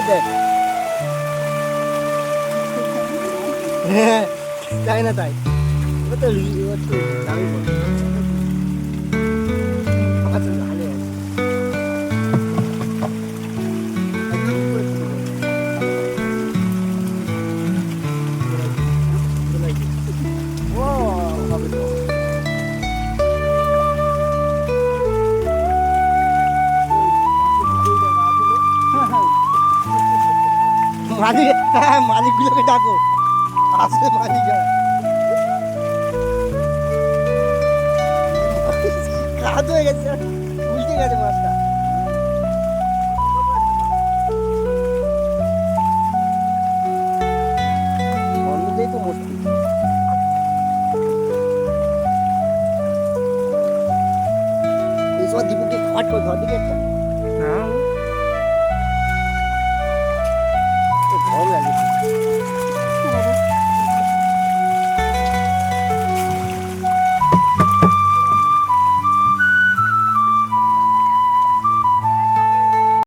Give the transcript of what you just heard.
দেখ। হ্যাঁ, তাই না তাই? ও তো দামি বল। আচ্ছা, ভালো আছে। ও হবে তো। মালিক, হ্যাঁ মালিকগুলোকে ডাকো, আসবে মালিকরা। কাজ হয়ে গেছে, উল্টে গেছে মাছটা।